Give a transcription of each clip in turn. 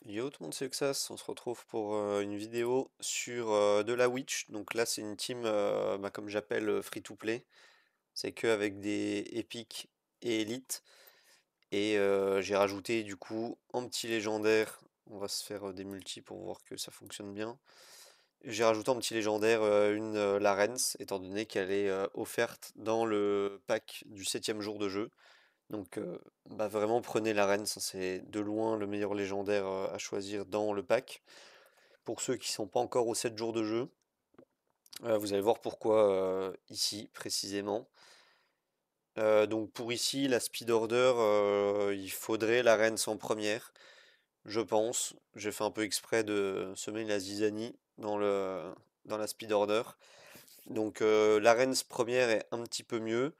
Yo tout le monde, c'est Xas, on se retrouve pour une vidéo sur de la Witch. Donc là c'est une team, comme j'appelle free to play. C'est que avec des épiques et élites. Et j'ai rajouté du coup en petit légendaire, on va se faire des multis pour voir que ça fonctionne bien. J'ai rajouté en petit légendaire une Larens, étant donné qu'elle est offerte dans le pack du 7e jour de jeu. Donc vraiment prenez la reine, ça c'est de loin le meilleur légendaire à choisir dans le pack. Pour ceux qui sont pas encore aux 7 jours de jeu, vous allez voir pourquoi ici précisément. Donc pour ici, la speed order, il faudrait la reine en première, je pense. J'ai fait un peu exprès de semer la zizanie dans la speed order. Donc la reine première est un petit peu mieux.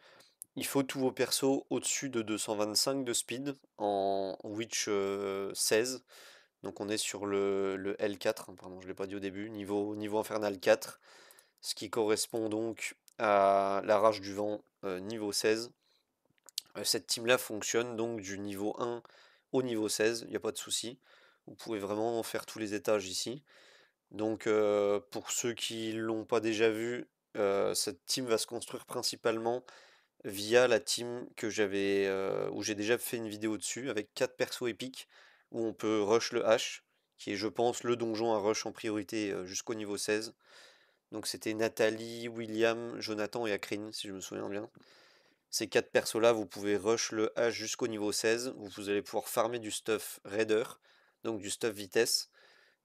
Il faut tous vos persos au-dessus de 225 de speed en Witch 16. Donc on est sur le L4, hein, pardon, je ne l'ai pas dit au début, niveau infernal 4, ce qui correspond donc à la rage du vent niveau 16. Cette team-là fonctionne donc du niveau 1 au niveau 16, il n'y a pas de souci. Vous pouvez vraiment faire tous les étages ici. Donc pour ceux qui l'ont pas déjà vu, cette team va se construire principalement via la team que j'avais, où j'ai déjà fait une vidéo dessus avec 4 persos épiques où on peut rush le H, qui est je pense le donjon à rush en priorité jusqu'au niveau 16. Donc c'était Nathalie, William, Jonathan et Akrin si je me souviens bien. Ces 4 persos là, vous pouvez rush le H jusqu'au niveau 16, vous allez pouvoir farmer du stuff raider, donc du stuff vitesse.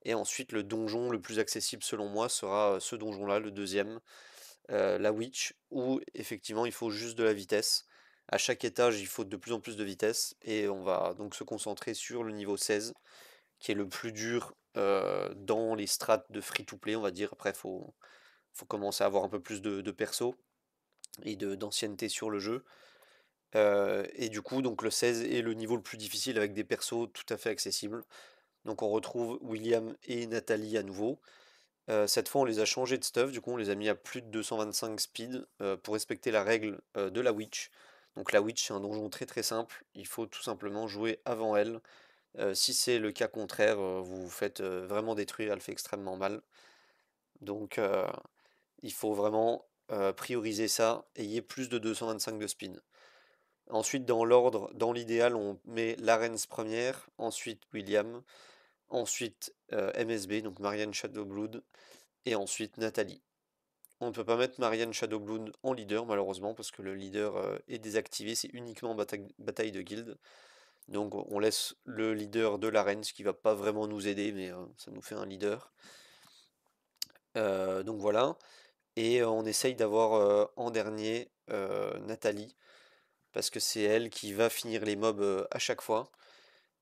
Et ensuite le donjon le plus accessible selon moi sera ce donjon là, le deuxième, la Witch, où effectivement il faut juste de la vitesse. À chaque étage, il faut de plus en plus de vitesse, et on va donc se concentrer sur le niveau 16, qui est le plus dur dans les strats de free-to-play, on va dire. Après, faut commencer à avoir un peu plus de perso et d'ancienneté sur le jeu. Et du coup, donc le 16 est le niveau le plus difficile avec des persos tout à fait accessibles. Donc on retrouve William et Nathalie à nouveau. Cette fois, on les a changés de stuff, du coup, on les a mis à plus de 225 speed pour respecter la règle de la Witch. Donc, la Witch, c'est un donjon très très simple, il faut tout simplement jouer avant elle. Si c'est le cas contraire, vous vous faites vraiment détruire, elle fait extrêmement mal. Donc, il faut vraiment prioriser ça, ayez plus de 225 de speed. Ensuite, dans l'ordre, dans l'idéal, on met Larens première, ensuite William, ensuite MSB, donc Marianne Shadowblood, et ensuite Nathalie. On ne peut pas mettre Marianne Shadowblood en leader malheureusement parce que le leader est désactivé, c'est uniquement bataille de guilde. Donc on laisse le leader de l'arène, ce qui va pas vraiment nous aider, mais ça nous fait un leader. Donc voilà. Et on essaye d'avoir en dernier Nathalie, parce que c'est elle qui va finir les mobs à chaque fois.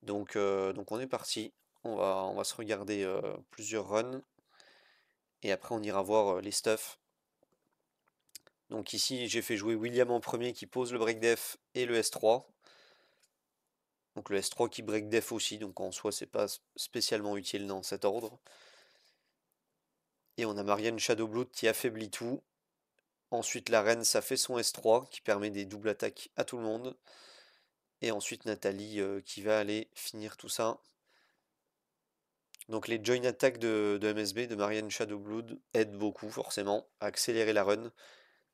Donc on est parti. On va se regarder plusieurs runs. Et après on ira voir les stuffs. Donc ici, j'ai fait jouer William en premier qui pose le break def et le S3. Donc le S3 qui break def aussi, donc en soi, c'est pas spécialement utile dans cet ordre. Et on a Marianne Shadowblood qui affaiblit tout. Ensuite, la reine, ça fait son S3 qui permet des doubles attaques à tout le monde. Et ensuite, Nathalie qui va aller finir tout ça. Donc les join attack de MSB, de Marianne Shadowblood, aident beaucoup forcément à accélérer la run,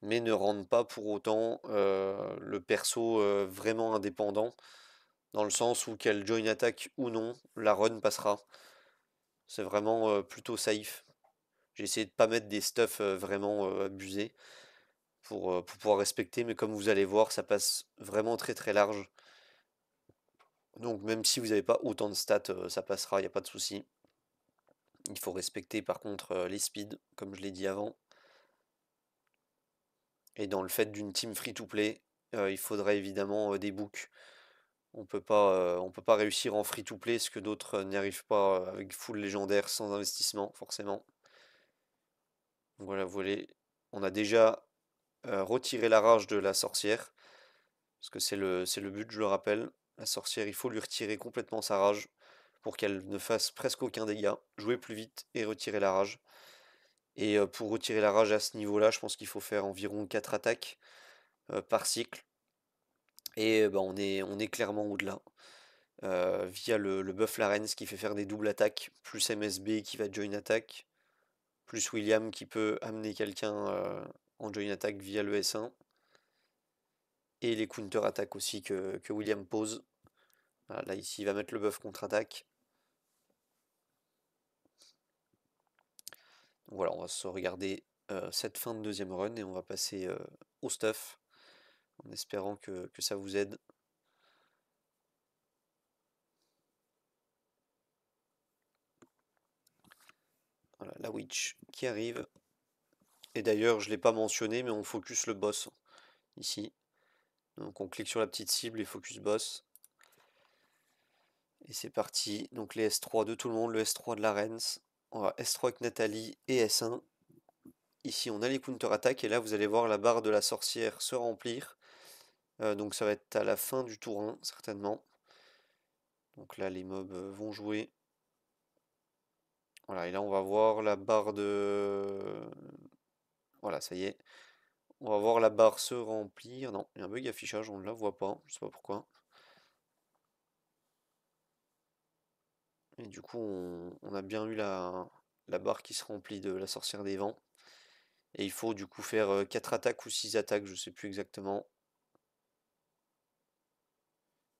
mais ne rendent pas pour autant le perso vraiment indépendant. Dans le sens où qu'elle join attack ou non, la run passera. C'est vraiment plutôt safe. J'ai essayé de pas mettre des stuffs vraiment abusés pour pouvoir respecter, mais comme vous allez voir, ça passe vraiment très très large. Donc même si vous n'avez pas autant de stats, ça passera, il n'y a pas de souci. Il faut respecter par contre les speeds, comme je l'ai dit avant. Et dans le fait d'une team free-to-play, il faudra évidemment des books. On peut pas réussir en free-to-play, ce que d'autres n'y arrivent pas avec full légendaire sans investissement, forcément. Voilà, on a déjà retiré la rage de la sorcière, parce que c'est le but, je le rappelle. La sorcière, il faut lui retirer complètement sa rage pour qu'elle ne fasse presque aucun dégât. Jouer plus vite et retirer la rage. Et pour retirer la rage à ce niveau-là, je pense qu'il faut faire environ 4 attaques par cycle. Et on est clairement au-delà. via le buff Larens qui fait faire des doubles attaques, plus MSB qui va join attack, plus William qui peut amener quelqu'un en join attack via le S1, et les counter attaques aussi que William pose. Voilà, là ici il va mettre le buff contre-attaque. Donc voilà, on va se regarder cette fin de deuxième run et on va passer au stuff en espérant que ça vous aide. Voilà, la witch qui arrive. Et d'ailleurs, je ne l'ai pas mentionné, mais on focus le boss ici. Donc on clique sur la petite cible et focus boss. Et c'est parti. Donc les S3 de tout le monde, le S3 de la Rens. On va S3 avec Nathalie et S1. Ici on a les counter-attaques et là vous allez voir la barre de la sorcière se remplir. Donc ça va être à la fin du tour 1 certainement. Donc là les mobs vont jouer. Voilà, et là on va voir la barre de... Voilà, ça y est. On va voir la barre se remplir. Non, il y a un bug affichage, on ne la voit pas, je sais pas pourquoi. Et du coup, on a bien eu la barre qui se remplit de la sorcière des vents. Et il faut du coup faire 4 attaques ou 6 attaques, je sais plus exactement.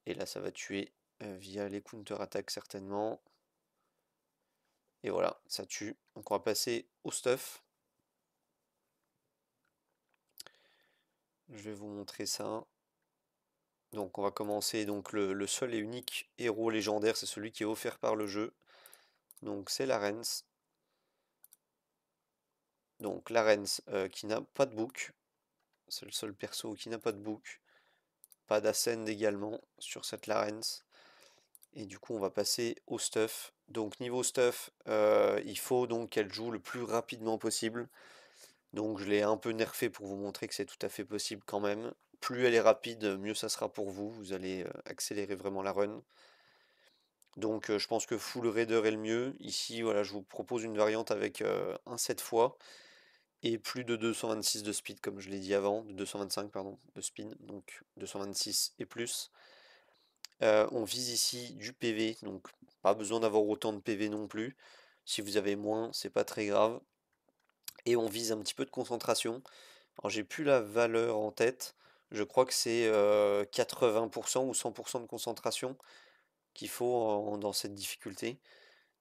Et là, ça va tuer via les counter-attaques certainement. Et voilà, ça tue. Donc on va passer au stuff. Je vais vous montrer ça. Donc on va commencer, donc le seul et unique héros légendaire, c'est celui qui est offert par le jeu. Donc c'est Larens. Donc Larens qui n'a pas de book. C'est le seul perso qui n'a pas de book. Pas d'ascend également sur cette Larens. Et du coup on va passer au stuff. Donc niveau stuff, il faut donc qu'elle joue le plus rapidement possible. Donc je l'ai un peu nerfé pour vous montrer que c'est tout à fait possible quand même. Plus elle est rapide, mieux ça sera pour vous. Vous allez accélérer vraiment la run. Donc je pense que full raider est le mieux. Ici, voilà, je vous propose une variante avec un 7 fois et plus de 226 de speed, comme je l'ai dit avant, de 225 pardon, de speed, donc 226 et plus. On vise ici du PV, donc pas besoin d'avoir autant de PV non plus. Si vous avez moins, c'est pas très grave. Et on vise un petit peu de concentration. Alors j'ai plus la valeur en tête. Je crois que c'est 80% ou 100% de concentration qu'il faut dans cette difficulté.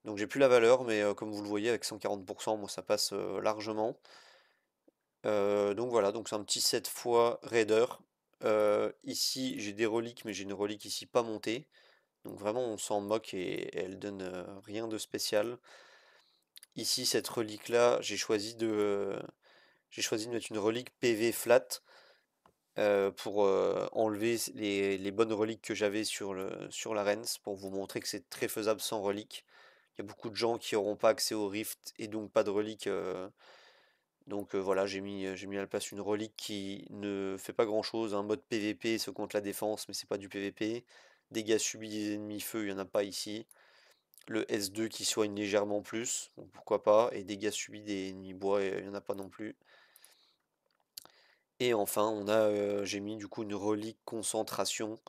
Donc j'ai plus la valeur, mais comme vous le voyez, avec 140%, moi ça passe largement. Donc voilà, donc c'est un petit 7 fois raider. Ici j'ai des reliques, mais j'ai une relique ici pas montée. Donc vraiment on s'en moque et elle donne rien de spécial. Ici cette relique là, j'ai choisi de mettre une relique PV flat pour enlever les bonnes reliques que j'avais sur la Rens, pour vous montrer que c'est très faisable sans relique. Il y a beaucoup de gens qui n'auront pas accès au Rift et donc pas de relique. Donc voilà, j'ai mis à la place une relique qui ne fait pas grand chose. Un mode PVP, ce compte la défense, mais c'est pas du PVP. Dégâts subis des ennemis feu, il n'y en a pas ici. Le S2 qui soigne légèrement plus, donc pourquoi pas. Et dégâts subis des ennemis bois, il n'y en a pas non plus. Et enfin, j'ai mis du coup une relique concentration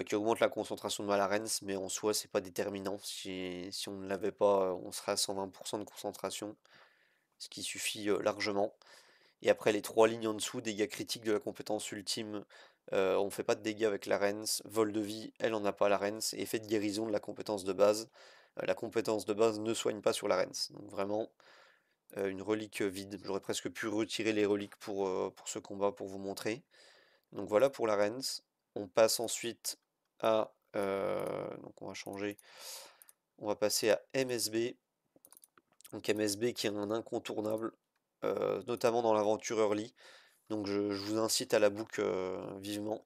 qui augmente la concentration de Malarens, mais en soi, c'est pas déterminant. Si on ne l'avait pas, on serait à 120% de concentration, ce qui suffit largement. Et après, les trois lignes en dessous, dégâts critiques de la compétence ultime, on fait pas de dégâts avec Larens. Vol de vie, elle en a pas Larens. Et effet de guérison de la compétence de base. La compétence de base ne soigne pas sur Larens. Donc vraiment, une relique vide. J'aurais presque pu retirer les reliques pour ce combat pour vous montrer. Donc voilà pour la Rens. On passe ensuite à... donc on va changer. On va passer à MSB. Donc MSB qui est un incontournable, notamment dans l'aventure early. Donc je vous incite à la book vivement.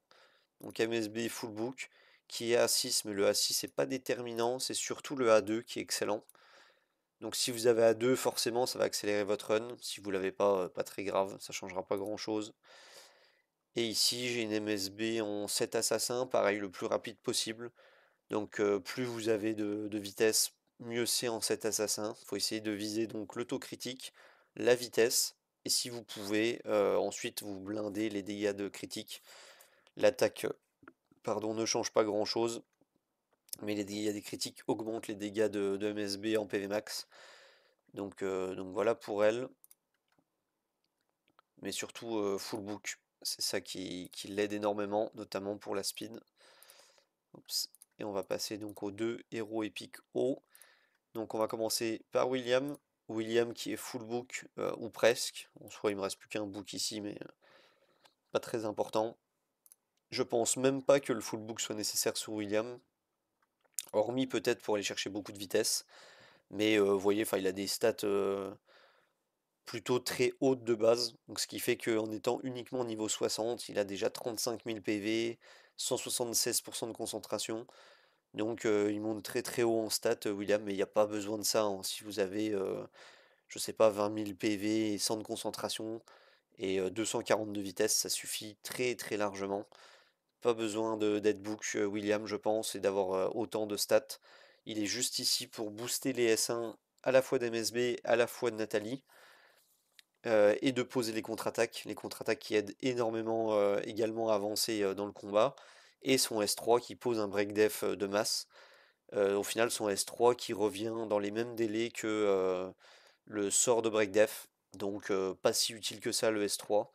Donc MSB full book qui est A6, mais le A6 n'est pas déterminant, c'est surtout le A2 qui est excellent. Donc si vous avez A2, forcément ça va accélérer votre run. Si vous l'avez pas, pas très grave, ça changera pas grand chose. Et ici j'ai une MSB en 7 assassins, pareil le plus rapide possible. Donc plus vous avez de vitesse, mieux c'est en 7 assassins. Il faut essayer de viser donc le taux critique, la vitesse, et si vous pouvez, ensuite vous blindez les dégâts de critique. L'attaque, pardon, ne change pas grand chose. mais les dégâts des critiques augmentent les dégâts de MSB en PV max. Donc voilà pour elle, mais surtout full book, c'est ça qui l'aide énormément, notamment pour la speed. Oups. Et on va passer donc aux deux héros épiques haut. Donc on va commencer par William. William qui est full book, ou presque. En soi, il me reste plus qu'un book ici, mais pas très important. Je pense même pas que le full book soit nécessaire sur William, hormis peut-être pour aller chercher beaucoup de vitesse. Mais vous voyez, enfin, il a des stats plutôt très hautes de base. Donc ce qui fait qu'en étant uniquement niveau 60, il a déjà 35 000 PV, 176% de concentration. Donc il monte très très haut en stats, William, mais il n'y a pas besoin de ça, hein. Si vous avez, je sais pas, 20 000 PV et 100 de concentration et 240 de vitesse, ça suffit très très largement. Pas besoin de d'Headbook William, je pense, et d'avoir autant de stats. Il est juste ici pour booster les S1 à la fois d'MSB, à la fois de Nathalie, et de poser les contre-attaques qui aident énormément également à avancer dans le combat, et son S3 qui pose un break def de masse. Au final, son S3 qui revient dans les mêmes délais que le sort de break def, donc pas si utile que ça le S3.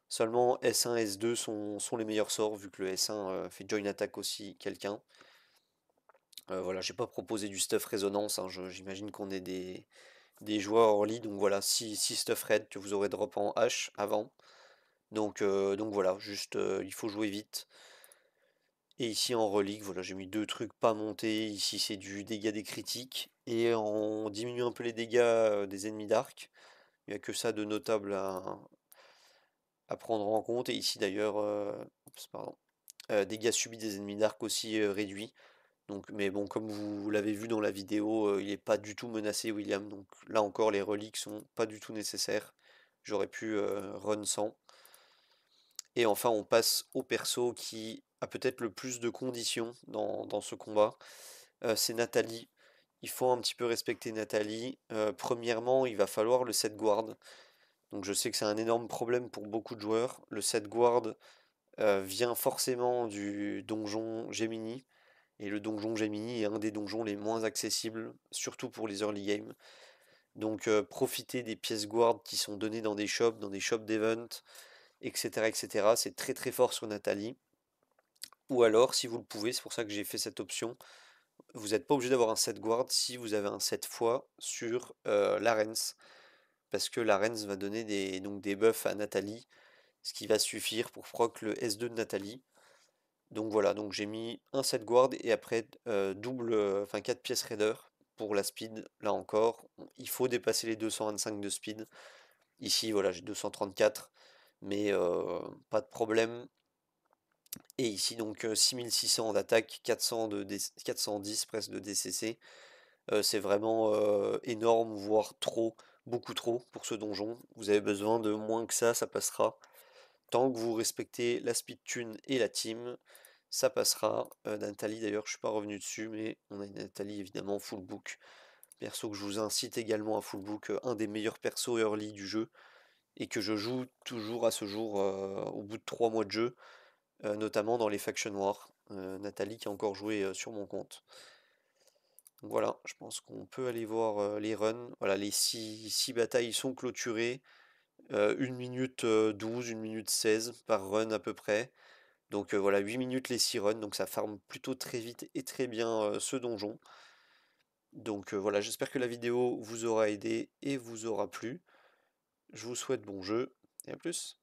Seulement S1 et S2 sont les meilleurs sorts, vu que le S1 fait join attack aussi quelqu'un. Voilà, j'ai pas proposé du stuff résonance, hein, j'imagine qu'on est des joueurs early, donc voilà, 6 stuff red que vous aurez drop en H avant. Donc voilà, juste il faut jouer vite. Et ici en relique, voilà, j'ai mis deux trucs pas montés. Ici c'est du dégât des critiques. Et on diminue un peu les dégâts des ennemis d'arc. Il n'y a que ça de notable à prendre en compte. Et ici d'ailleurs, oups, pardon, dégâts subis des ennemis d'arc aussi réduits. Donc, mais bon, comme vous l'avez vu dans la vidéo, il n'est pas du tout menacé, William. Donc là encore, les reliques sont pas du tout nécessaires. J'aurais pu run sans. Et enfin, on passe au perso qui a peut-être le plus de conditions dans ce combat. C'est Nathalie. Il faut un petit peu respecter Nathalie. Premièrement, il va falloir le set guard. Donc je sais que c'est un énorme problème pour beaucoup de joueurs. Le set guard vient forcément du donjon Gemini. Et le donjon Gemini est un des donjons les moins accessibles, surtout pour les early game. Donc profitez des pièces guard qui sont données dans des shops d'event, etc., etc. C'est très très fort sur Nathalie. Ou alors, si vous le pouvez, c'est pour ça que j'ai fait cette option, vous n'êtes pas obligé d'avoir un set guard si vous avez un set fois sur l'Arens. Parce que l'Arens va donner donc des buffs à Nathalie, ce qui va suffire pour proc le S2 de Nathalie. Donc voilà, donc j'ai mis un set guard et après double, enfin 4 pièces raider pour la speed. Là encore, il faut dépasser les 225 de speed. Ici, voilà, j'ai 234, mais pas de problème. Et ici, donc 6600 d'attaque, 410 presque de DCC. C'est vraiment énorme, voire trop, beaucoup trop pour ce donjon. Vous avez besoin de moins que ça passera. Tant que vous respectez la speed tune et la team, ça passera. Nathalie d'ailleurs, je suis pas revenu dessus, mais on a une Nathalie évidemment full book. Perso que je vous incite également à full book, un des meilleurs persos early du jeu, et que je joue toujours à ce jour au bout de 3 mois de jeu, notamment dans les factions wars. Nathalie qui a encore joué sur mon compte. Donc voilà, je pense qu'on peut aller voir les runs. Voilà, les 6 batailles sont clôturées. 1 minute 12, 1 minute 16 par run à peu près. Donc voilà, 8 minutes les 6 runs, donc ça farme plutôt très vite et très bien ce donjon. Donc voilà, j'espère que la vidéo vous aura aidé et vous aura plu. Je vous souhaite bon jeu et à plus.